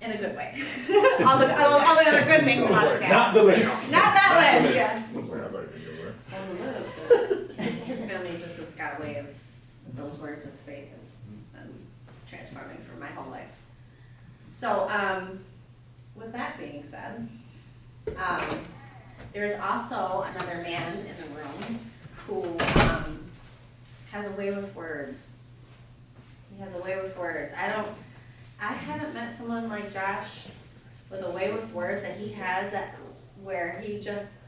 in a good way. all the other good things about his dad. Not the list. Not that list, yes. We're not going to go there. On the list. His family just has got a way of those words with faith. It's been transforming for my whole life. So, with that being said, there's also another man in the room who has a way with words. He has a way with words. I haven't met someone like Josh with a way with words that he has, that where he just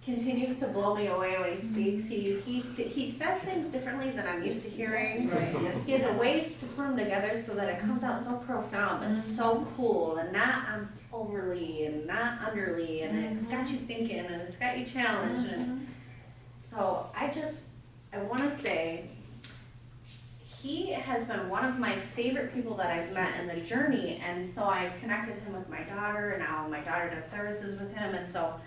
continues to blow me away when he speaks. He says things differently than I'm used to hearing. Right, yes. He has a way to put them together so that it comes out so profound and so cool and not overly and not underly, and it's got you thinking and it's got you challenged. And it's, so I want to say he has been one of my favorite people that I've met in the journey, and so I've connected him with my daughter, and now my daughter does services with him, and so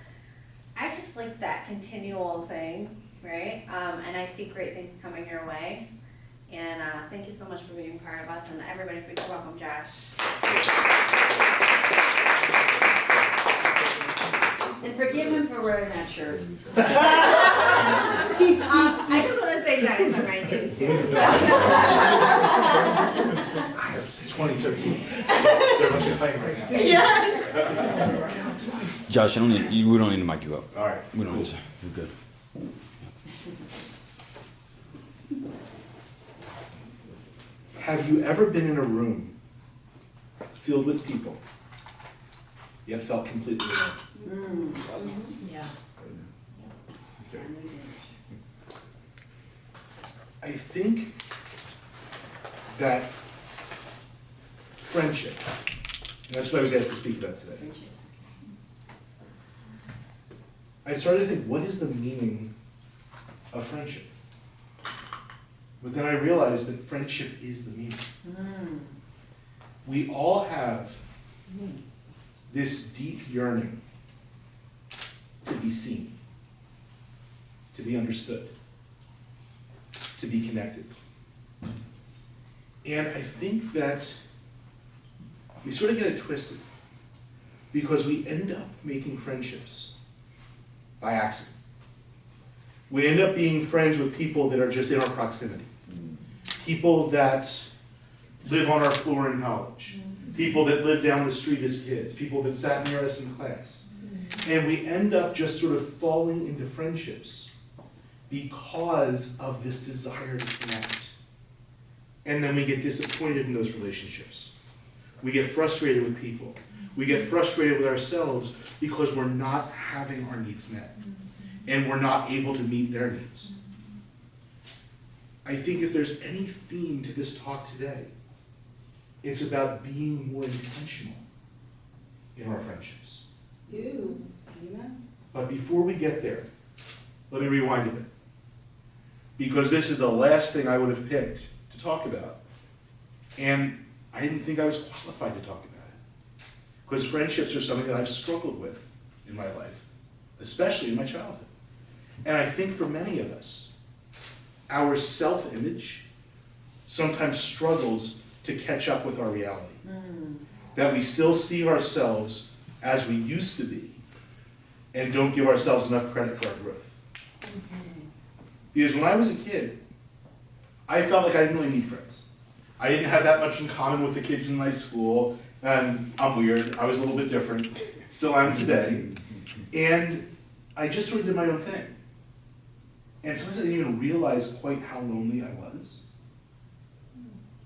I just like that continual thing, right? And I see great things coming your way. And thank you so much for being part of us. And everybody, if we could welcome Josh. And forgive him for wearing that shirt. I just want to say Giants are my team too. It's 2013. They're mostly playing right now. Yeah. Josh, we don't need to mic you up. All right. We don't need to. You're good. Have you ever been in a room filled with people, yet felt completely alone? Yeah. Okay. I think that friendship, and that's what I was asked to speak about today. I started to think, what is the meaning of friendship? But then I realized that friendship is the meaning. We all have this deep yearning to be seen, to be understood, to be connected. And I think that we sort of get it twisted because we end up making friendships by accident. We end up being friends with people that are just in our proximity. People that live on our floor in college. People that live down the street as kids. People that sat near us in class. And we end up just sort of falling into friendships because of this desire to connect. And then we get disappointed in those relationships. We get frustrated with people. We get frustrated with ourselves because we're not having our needs met. And we're not able to meet their needs. I think if there's any theme to this talk today, it's about being more intentional in our friendships. Amen. But before we get there, let me rewind a bit. Because this is the last thing I would have picked to talk about. And I didn't think I was qualified to talk about it. Because friendships are something that I've struggled with in my life, especially in my childhood. And I think for many of us, our self-image sometimes struggles to catch up with our reality. That we still see ourselves as we used to be and don't give ourselves enough credit for our growth. Because when I was a kid, I felt like I didn't really need friends. I didn't have that much in common with the kids in my school, and I'm weird, I was a little bit different, still am today. And I just sort of did my own thing. And sometimes I didn't even realize quite how lonely I was.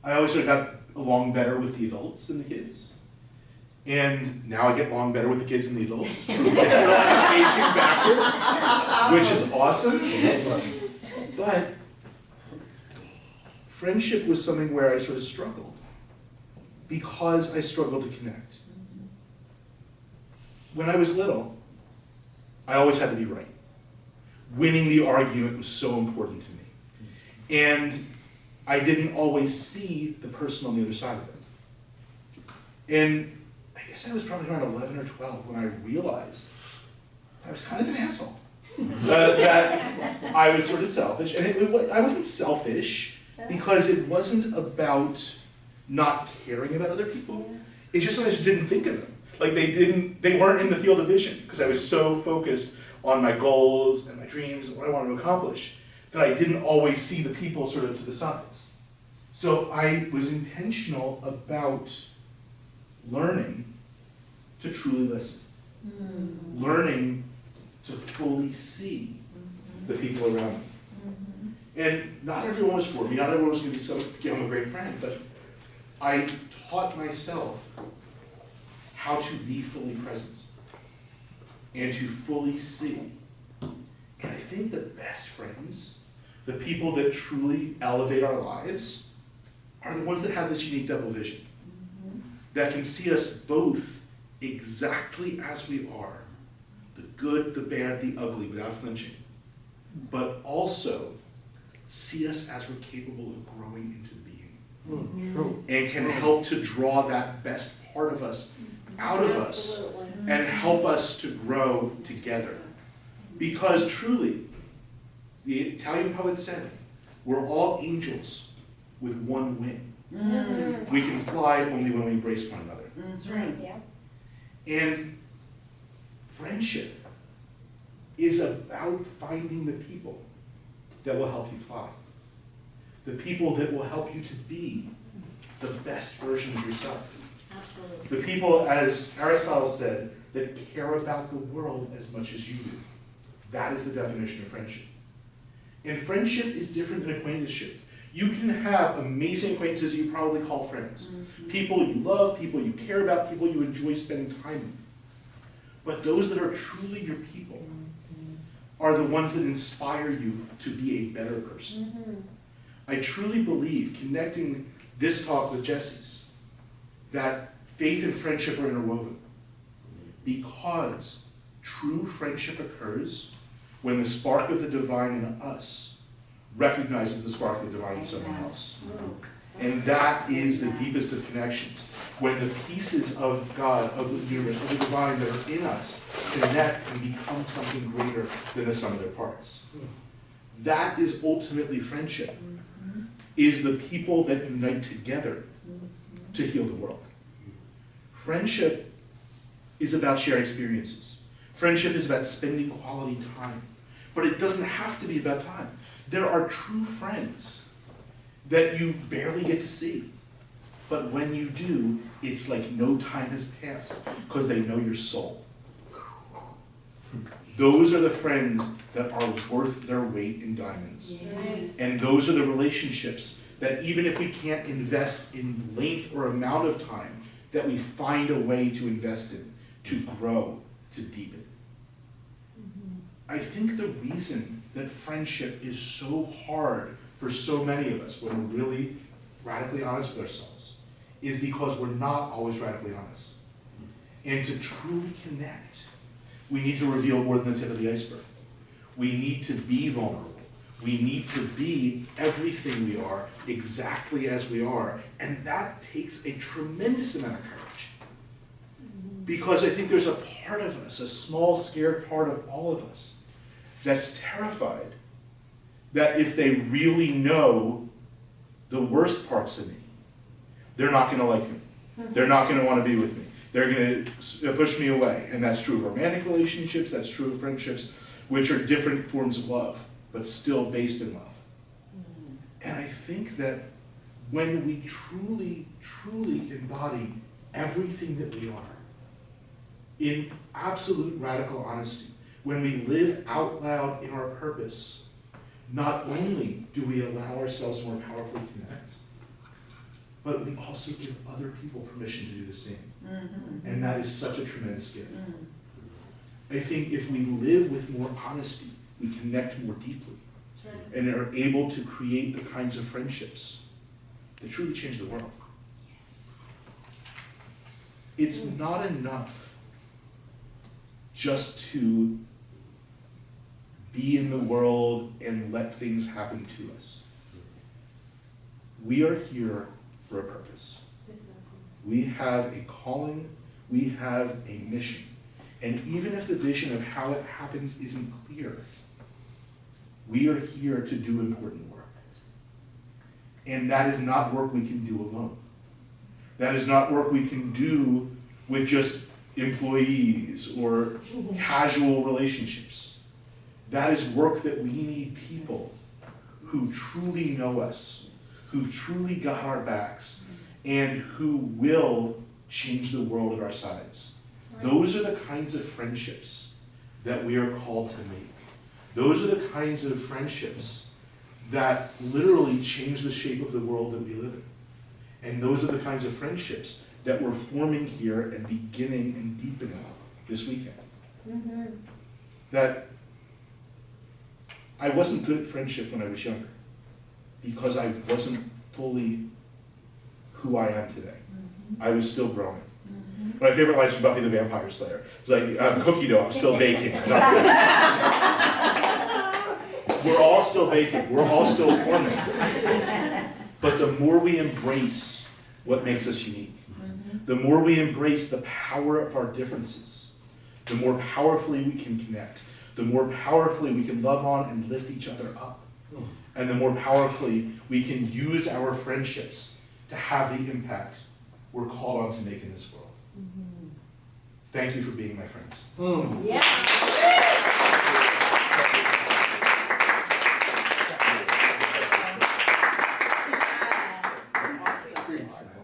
I always sort of got along better with the adults than the kids. And now I get along better with the kids than the adults. It's sort of like aging backwards, which is awesome. But friendship was something where I sort of struggled because I struggled to connect. When I was little, I always had to be right. Winning the argument was so important to me. And I didn't always see the person on the other side of it. And I guess I was probably around 11 or 12 when I realized I was kind of an asshole. That I was sort of selfish. And I wasn't selfish because it wasn't about not caring about other people. It's just I just didn't think of them. Like they weren't in the field of vision because I was so focused on my goals and my dreams and what I wanted to accomplish that I didn't always see the people sort of to the sides. So I was intentional about learning to truly listen, learning to fully see the people around me. And not everyone was for me, not everyone was going to become a great friend, but I taught myself how to be fully present and to fully see. And I think the best friends, the people that truly elevate our lives, are the ones that have this unique double vision, that can see us both exactly as we are, the good, the bad, the ugly, without flinching, but also see us as we're capable of growing into being, True. and can help to draw that best part of us out of us Absolutely. and help us to grow together. Because truly, the Italian poet said, we're all angels with one wing. We can fly only when we embrace one another. That's right. Yeah. And friendship is about finding the people that will help you fly. The people that will help you to be the best version of yourself. Absolutely. The people, as Aristotle said, that care about the world as much as you do. That is the definition of friendship. And friendship is different than acquaintanceship. You can have amazing acquaintances you probably call friends. People you love, people you care about, people you enjoy spending time with. But those that are truly your people are the ones that inspire you to be a better person. I truly believe, connecting this talk with Jesse's, that faith and friendship are interwoven. Because true friendship occurs when the spark of the divine in us recognizes the spark of the divine in someone else. And that is the deepest of connections. When the pieces of God, of the universe, of the divine that are in us connect and become something greater than the sum of their parts. That is ultimately friendship, is the people that unite together to heal the world. Friendship is about shared experiences. Friendship is about spending quality time. But it doesn't have to be about time. There are true friends that you barely get to see. But when you do, it's like no time has passed because they know your soul. Those are the friends that are worth their weight in diamonds. And those are the relationships that even if we can't invest in length or amount of time, that we find a way to invest in, to grow, to deepen. I think the reason that friendship is so hard for so many of us, when we're really radically honest with ourselves, is because we're not always radically honest. And to truly connect, we need to reveal more than the tip of the iceberg. We need to be vulnerable. We need to be everything we are, exactly as we are. And that takes a tremendous amount of courage. Because I think there's a part of us, a small, scared part of all of us, that's terrified that if they really know the worst parts of me, they're not going to like me. They're not going to want to be with me. They're going to push me away. And that's true of romantic relationships, that's true of friendships, which are different forms of love, but still based in love. And I think that when we truly, truly embody everything that we are, in absolute radical honesty, when we live out loud in our purpose, not only do we allow ourselves to more powerfully connect, but we also give other people permission to do the same. And that is such a tremendous gift. I think if we live with more honesty, we connect more deeply, and are able to create the kinds of friendships that truly change the world. It's not enough just to be in the world and let things happen to us. We are here for a purpose. We have a calling, we have a mission. And even if the vision of how it happens isn't clear, we are here to do important work. And that is not work we can do alone. That is not work we can do with just employees or casual relationships. That is work that we need people who truly know us, who truly got our backs, and who will change the world at our sides. Those are the kinds of friendships that we are called to make. Those are the kinds of friendships that literally change the shape of the world that we live in. And those are the kinds of friendships that we're forming here and beginning and deepening this weekend. That I wasn't good at friendship when I was younger because I wasn't fully who I am today. I was still growing. My favorite lines from Buffy the Vampire Slayer. It's like, cookie dough, I'm still baking. We're all still baking. We're all still forming. But the more we embrace what makes us unique, the more we embrace the power of our differences, the more powerfully we can connect, the more powerfully we can love on and lift each other up, and the more powerfully we can use our friendships to have the impact we're called on to make in this world. Thank you for being my friends. Yeah.